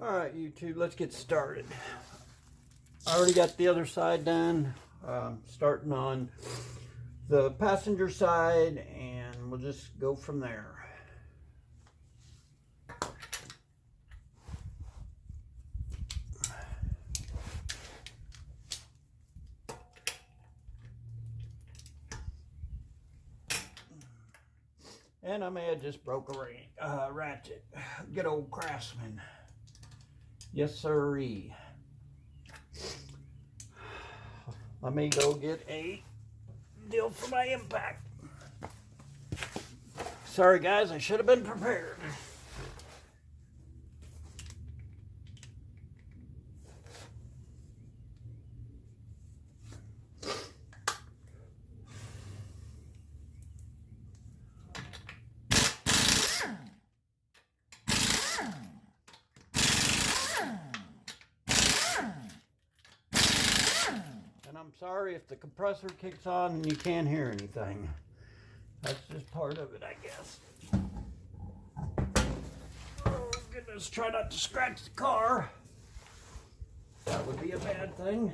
All right, YouTube, let's get started. I already got the other side done. Starting on the passenger side, and we'll just go from there. And I may have just broke a ratchet. Good old Craftsman. Yes, sirree. Let me go get a deal for my impact. Sorry, guys, I should have been prepared. And I'm sorry if the compressor kicks on and you can't hear anything. That's just part of it, I guess. Oh, goodness, try not to scratch the car. That would be a bad thing.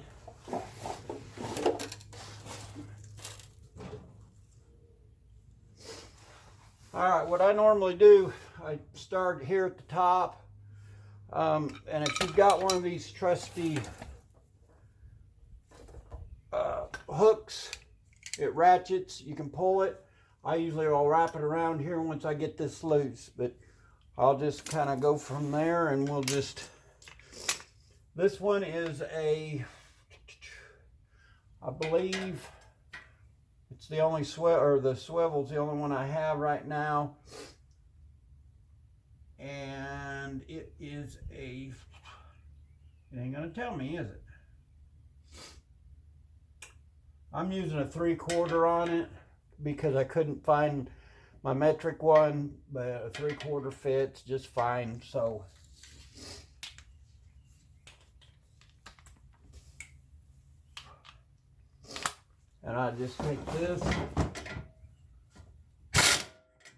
Alright, what I normally do, I start here at the top. And if you've got one of these trusty hooks, it ratchets, you can pull it. I usually will wrap it around here once I get this loose, but I'll just kind of go from there, and we'll just, this one is I believe it's the only the swivel's the only one I have right now, and it is it ain't gonna tell me, is it? I'm using a 3/4 on it because I couldn't find my metric one, but a 3/4 fits just fine. So and I just take this,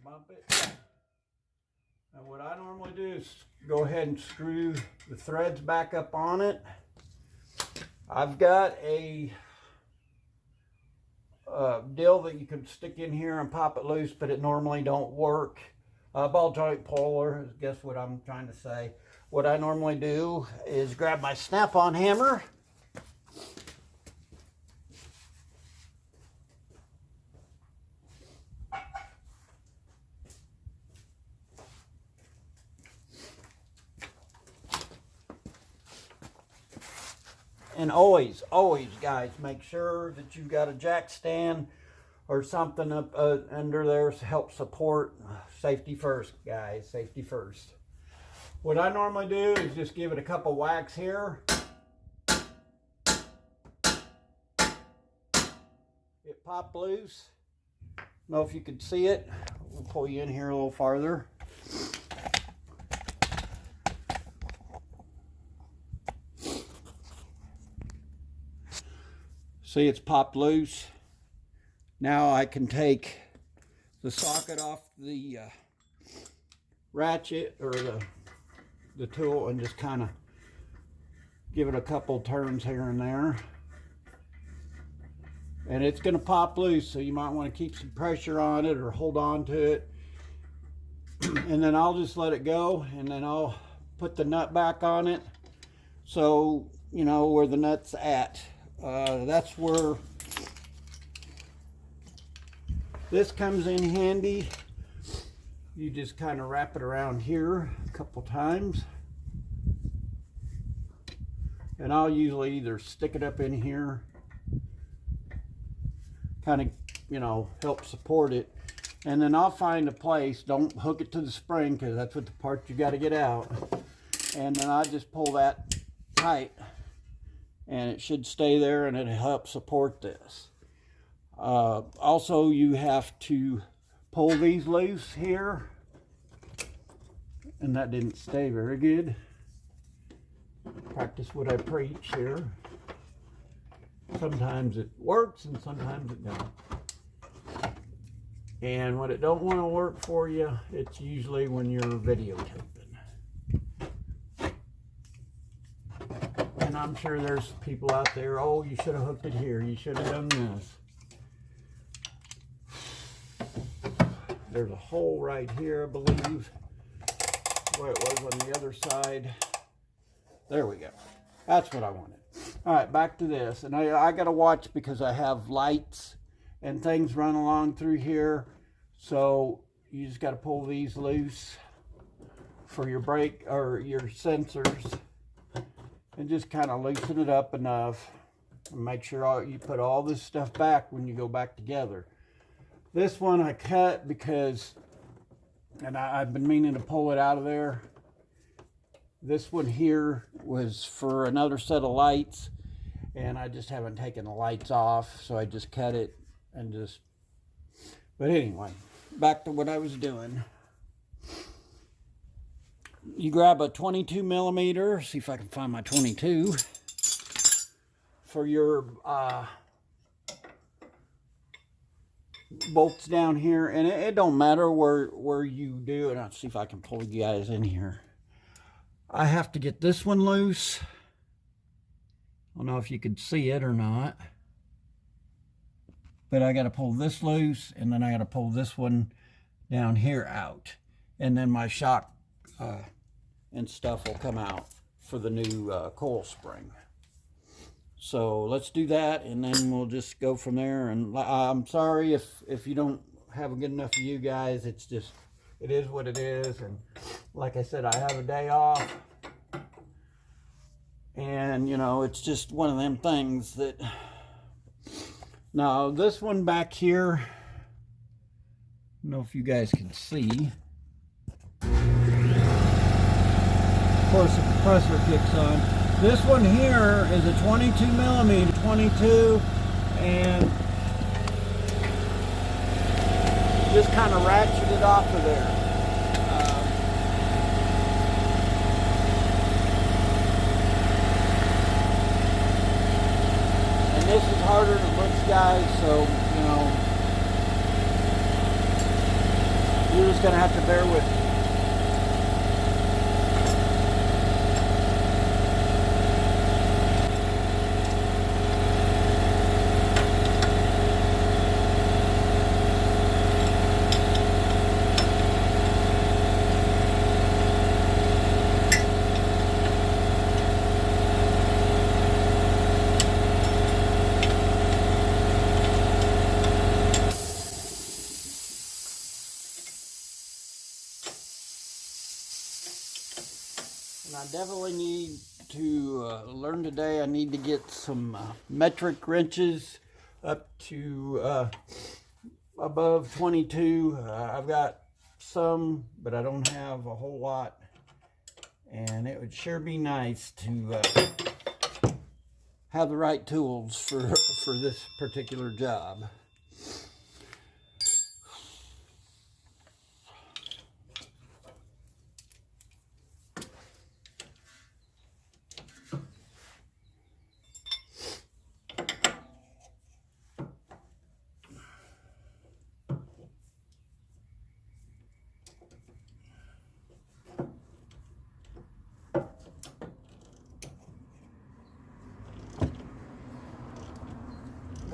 bump it, and what I normally do is go ahead and screw the threads back up on it. I've got a deal that you can stick in here and pop it loose, but it normally don't work. Ball joint puller is, guess what I'm trying to say. What I normally do is grab my snap-on hammer, and always guys, make sure that you've got a jack stand or something up under there to help support. Safety first, guys, safety first. What I normally do is just give it a couple whacks here. It popped loose. I don't know if you can see it. We'll pull you in here a little farther. See, it's popped loose. Now I can take the socket off the ratchet or the tool and just kind of give it a couple turns here and there. And it's going to pop loose, so you might want to keep some pressure on it or hold on to it. And then I'll just let it go, and then I'll put the nut back on it, so you know where the nut's at. That's where this comes in handy. You just kind of wrap it around here a couple times, and I'll usually either stick it up in here, kind of, you know, help support it, and then I'll find a place. Don't hook it to the spring, because that's what the part you got to get out, and then I just pull that tight, and it should stay there, and it'll help support this. Also, you have to pull these loose here, and that didn't stay very good. Practice what I preach here. Sometimes it works and sometimes it don't. And when it don't want to work for you, it's usually when you're videotaping. And I'm sure there's people out there, oh, you should have hooked it here. You should have done this. There's a hole right here, I believe, where it was on the other side. There we go. That's what I wanted. All right, back to this. And I got to watch because I have lights and things run along through here. So you just got to pull these loose for your brake or your sensors. And just kind of loosen it up enough. And make sure you put all this stuff back when you go back together. This one I cut because, and I've been meaning to pull it out of there. This one here was for another set of lights, and I just haven't taken the lights off, so I just cut it and just, but anyway, back to what I was doing. You grab a 22 millimeter, see if I can find my 22, for your bolts down here, and it don't matter where you do it. Let's see if I can pull you guys in here. I have to get this one loose. I don't know if you could see it or not, but I got to pull this loose, and then I got to pull this one down here out, and then my shock and stuff will come out for the new coil spring. So let's do that, and then we'll just go from there. And I'm sorry if you don't have a good enough view, guys. It's just, it is what it is. And like I said, I have a day off, and you know, it's just one of them things that. Now this one back here, I don't know if you guys can see. Of course, the compressor kicks on. This one here is a 22 millimeter, 22, and just kind of ratchet it off of there. And this is harder than it looks, guys, so, you know, you're just going to have to bear with me. And I definitely need to learn today. I need to get some metric wrenches up to above 22. I've got some, but I don't have a whole lot. And it would sure be nice to have the right tools for this particular job.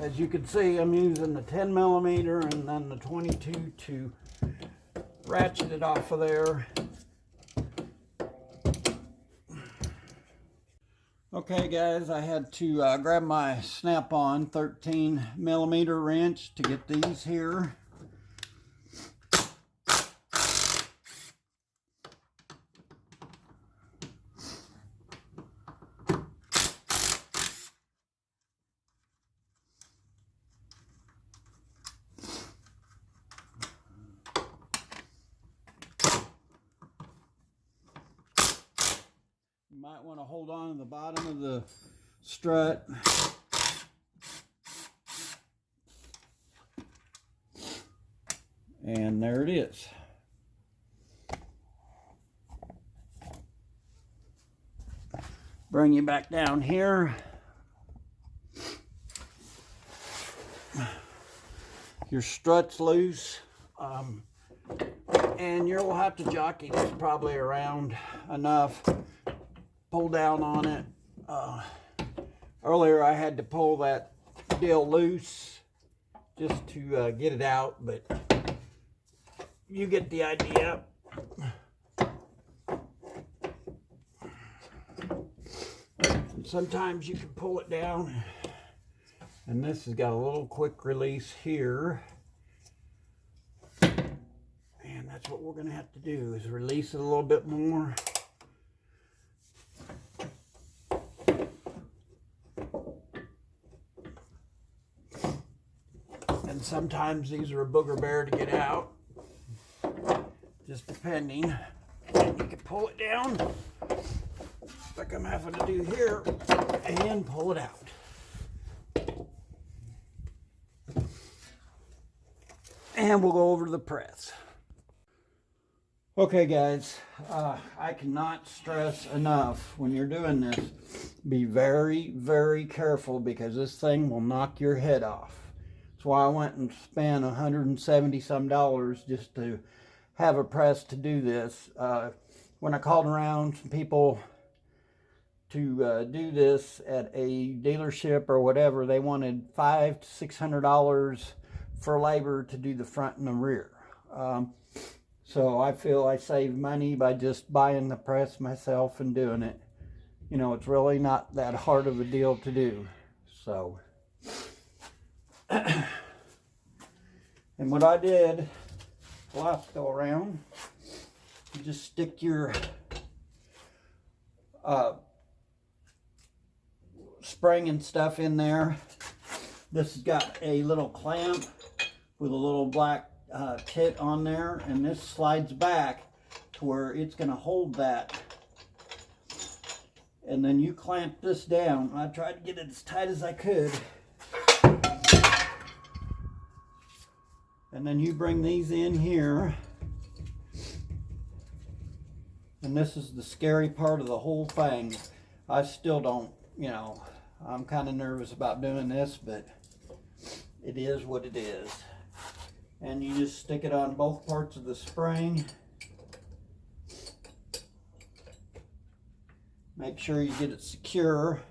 As you can see, I'm using the 10 millimeter and then the 22 to ratchet it off of there. Okay guys, I had to grab my snap-on 13 millimeter wrench to get these here. You might want to hold on to the bottom of the strut. And there it is. Bring you back down here. Your strut's loose. And you'll have to jockey this probably around enough. Pull down on it Earlier I had to pull that deal loose just to get it out, but you get the idea. And sometimes you can pull it down, and this has got a little quick release here, and that's what we're going to have to do, is release it a little bit more. And sometimes these are a booger bear to get out, just depending. And you can pull it down like I'm having to do here and pull it out. And we'll go over to the press. Okay guys, I cannot stress enough, when you're doing this, be very, very careful, because this thing will knock your head off. That's why I went and spent $170 some just to have a press to do this. When I called around some people to do this at a dealership or whatever, they wanted $500 to $600 for labor to do the front and the rear. So I feel I saved money by just buying the press myself and doing it. You know, it's really not that hard of a deal to do. So, and what I did last go around, you just stick your spring and stuff in there. This has got a little clamp with a little black tit on there, and this slides back to where it's going to hold that. And then you clamp this down. I tried to get it as tight as I could. And then you bring these in here. And this is the scary part of the whole thing. I still don't, you know, I'm kind of nervous about doing this, but it is what it is. And you just stick it on both parts of the spring. Make sure you get it secure.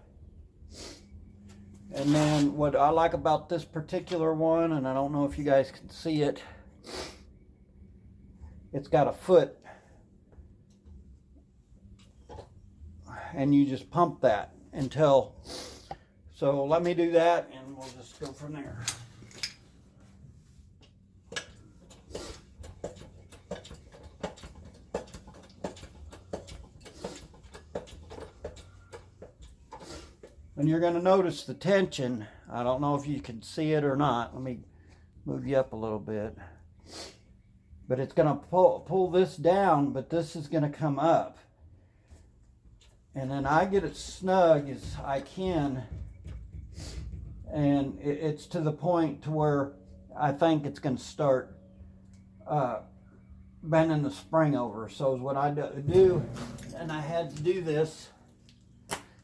And then what I like about this particular one, and I don't know if you guys can see it, it's got a foot. And you just pump that until, so let me do that and we'll just go from there. And you're going to notice the tension. I don't know if you can see it or not. Let me move you up a little bit. But it's going to pull this down, but this is going to come up. And then I get it snug as I can. And it's to the point to where I think it's going to start bending the spring over. So what I do, and I had to do this,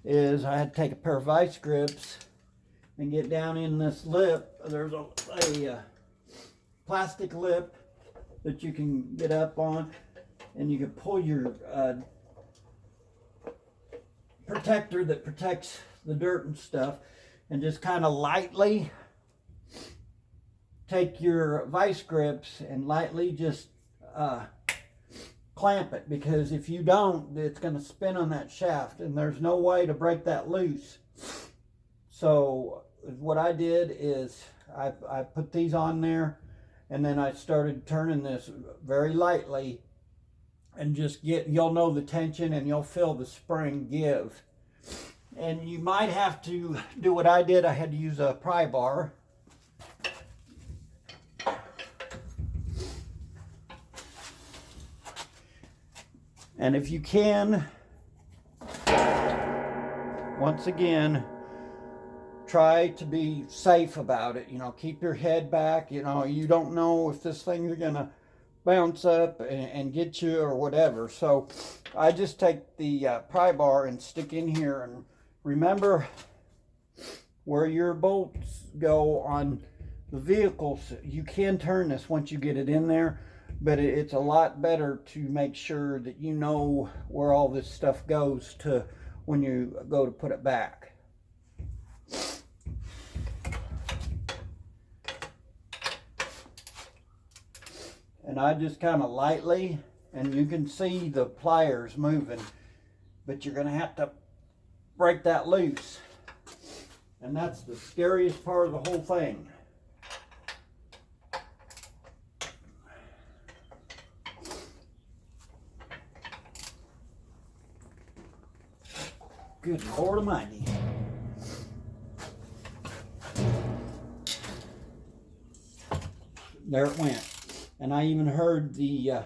is I had to take a pair of vice grips and get down in this lip. There's a plastic lip that you can get up on, and you can pull your protector that protects the dirt and stuff, and just kind of lightly take your vice grips and lightly just clamp it, because if you don't, it's going to spin on that shaft, and there's no way to break that loose. So what I did is I put these on there, and then I started turning this very lightly, and just you'll know the tension, and you'll feel the spring give. And you might have to do what I did. I had to use a pry bar. And if you can, once again, try to be safe about it. You know, keep your head back. You know, you don't know if this thing is going to bounce up and get you or whatever. So I just take the pry bar and stick in here, and remember where your bolts go on the vehicles. You can turn this once you get it in there, but it's a lot better to make sure that you know where all this stuff goes to when you go to put it back. And I just kind of lightly, and you can see the pliers moving, but you're going to have to break that loose. And that's the scariest part of the whole thing. Good Lord Almighty. There it went. And I even heard the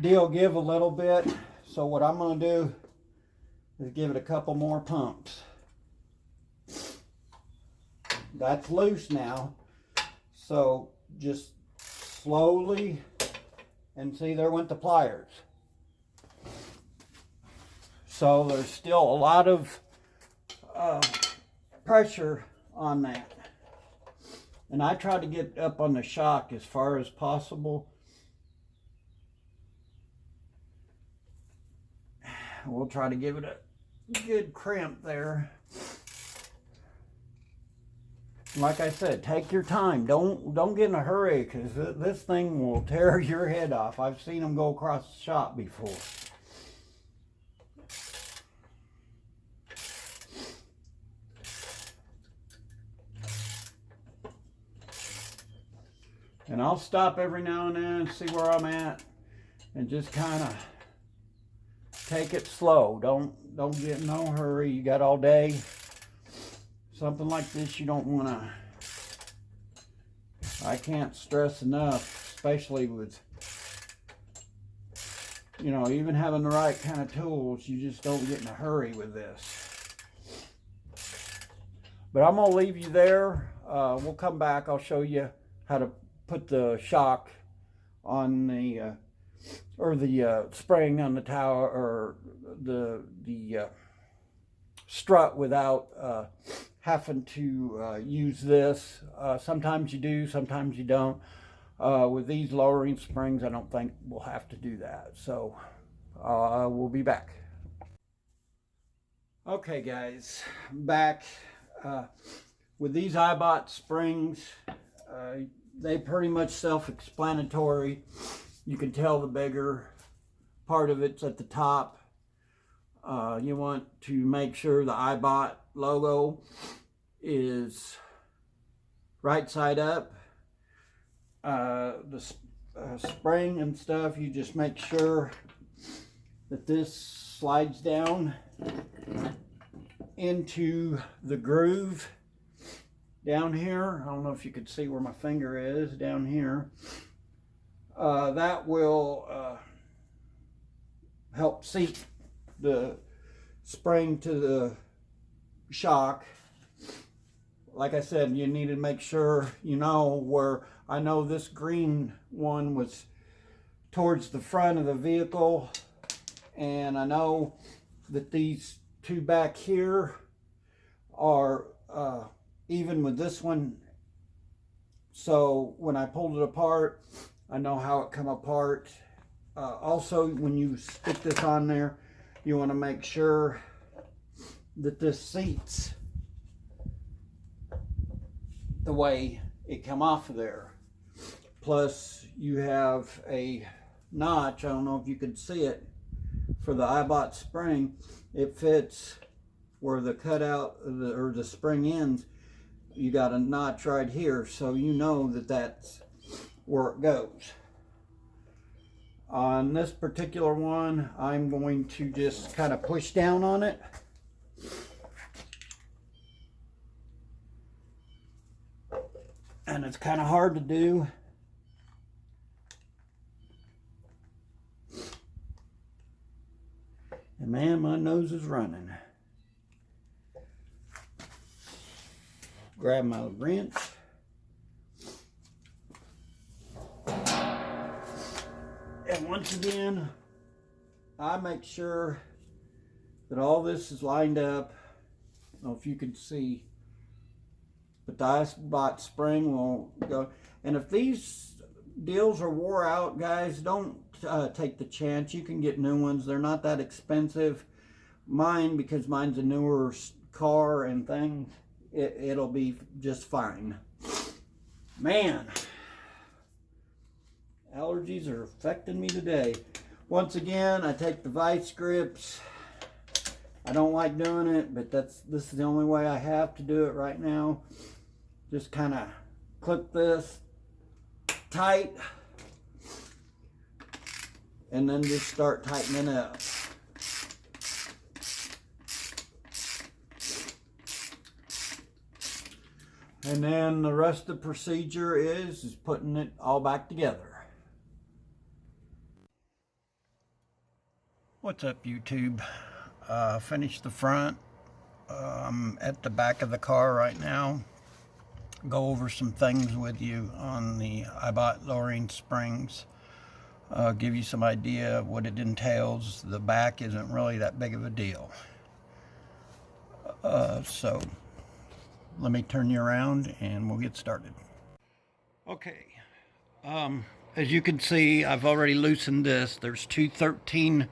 deal give a little bit. So what I'm going to do is give it a couple more pumps. That's loose now. So just slowly, and see, there went the pliers. So there's still a lot of pressure on that. And I try to get up on the shock as far as possible. We'll try to give it a good crimp there. Like I said, take your time. Don't get in a hurry, because this thing will tear your head off. I've seen them go across the shop before. And I'll stop every now and then and see where I'm at, and just kind of take it slow. Don't get in no hurry. You got all day. Something like this, you don't want to. I can't stress enough, especially with, you know, even having the right kind of tools, you just don't get in a hurry with this. But I'm going to leave you there. We'll come back. I'll show you how to put the shock on the spring on the tower, or the strut, without having to use this. Sometimes you do, sometimes you don't. With these lowering springs, I don't think we'll have to do that. So we'll be back. Okay guys, back with these Eibach springs. They pretty much self-explanatory. You can tell the bigger part of it's at the top. You want to make sure the Eibach logo is right side up. The spring and stuff, you just make sure that this slides down into the groove down here. I don't know if you could see where my finger is down here. That will help seat the spring to the shock. Like I said, you need to make sure you know where. I know this green one was towards the front of the vehicle, and I know that these two back here are even with this one. So when I pulled it apart, I know how it come apart. Also, when you stick this on there, you want to make sure that this seats the way it come off of there. Plus, you have a notch. I don't know if you can see it, for the Eibach spring. It fits where the cutout or the spring ends. You got a notch right here, so you know that that's where it goes. On this particular one, I'm going to just kind of push down on it. And it's kind of hard to do. And man, my nose is running. Grab my wrench. And once again, I make sure that all this is lined up. I don't know if you can see, but the Eibach spring will go. And if these deals are wore out, guys, don't take the chance. You can get new ones. They're not that expensive. mine, because mine's a newer car and things, it'll be just fine. Man, allergies are affecting me today. Once again, I take the vice grips. I don't like doing it, but this is the only way I have to do it right now. Just kind of clip this tight and then just start tightening up. And then the rest of the procedure is putting it all back together. What's up, YouTube? Finished the front. I'm at the back of the car right now. Go over some things with you on the Eibach lowering springs. Give you some idea of what it entails. The back isn't really that big of a deal. So let me turn you around and we'll get started. Okay, as you can see, I've already loosened this. There's two 13mm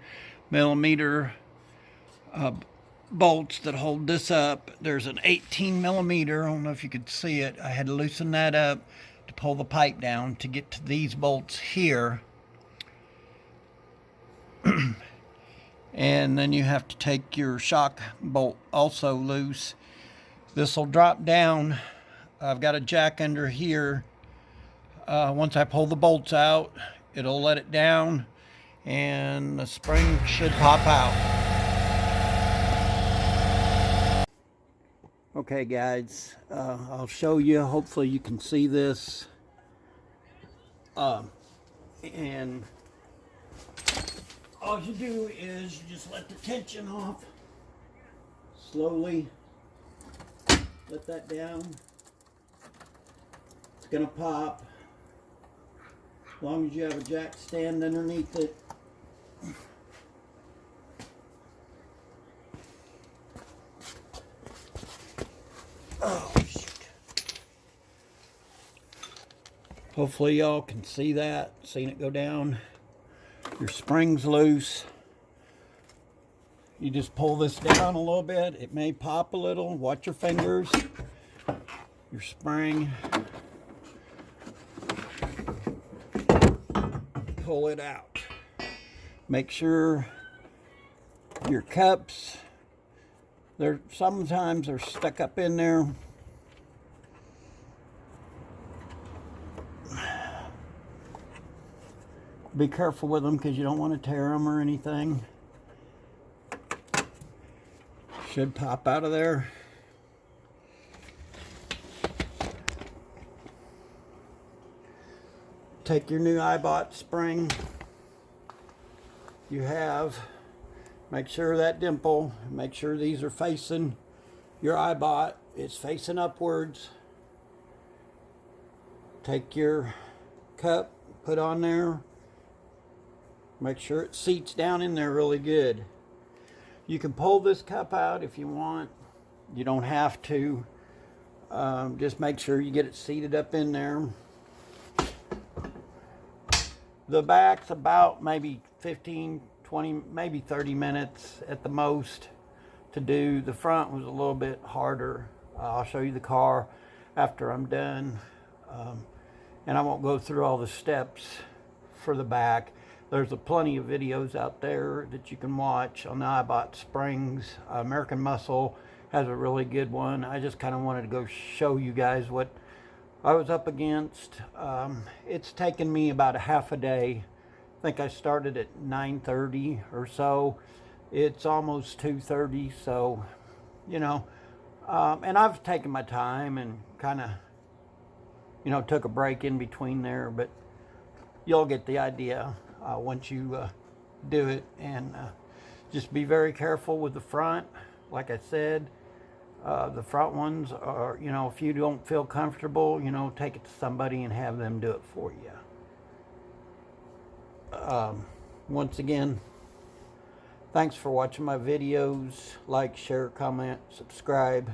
bolts that hold this up. There's an 18mm, I don't know if you could see it. I had to loosen that up to pull the pipe down to get to these bolts here. And then you have to take your shock bolt also loose. This will drop down. I've got a jack under here. Once I pull the bolts out, it'll let it down and the spring should pop out. Okay guys, I'll show you. Hopefully you can see this. And all you do is you just let the tension off. Slowly let that down. It's gonna pop. As long as you have a jack stand underneath it. Oh, shoot. Hopefully y'all can see that, seen it go down. Your spring's loose. You just pull this down a little bit. It may pop a little. Watch your fingers. Your spring. Pull it out. Make sure your cups, sometimes they're stuck up in there. Be careful with them because you don't want to tear them or anything. Should pop out of there. Take your new Eibach spring you have. Make sure that dimple, make sure these are facing your Eibach. It's facing upwards. Take your cup, put on there. Make sure it seats down in there really good. You can pull this cup out if you want. You don't have to. Just make sure you get it seated up in there. The back's about maybe 15, 20, maybe 30 minutes at the most to do. The front was a little bit harder. I'll show you the car after I'm done. And I won't go through all the steps for the back. There's plenty of videos out there that you can watch on the Eibach springs. American Muscle has a really good one. I just kind of wanted to go show you guys what I was up against. It's taken me about a half a day. I think I started at 9:30 or so. It's almost 2:30, so, you know. And I've taken my time and kind of, you know, took a break in between there, but you'll get the idea once you do it. And just be very careful with the front. Like I said, the front ones are, you know, if you don't feel comfortable, you know, take it to somebody and have them do it for you. Once again, thanks for watching my videos. Like, share, comment, subscribe,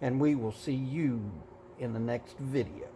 and we will see you in the next video.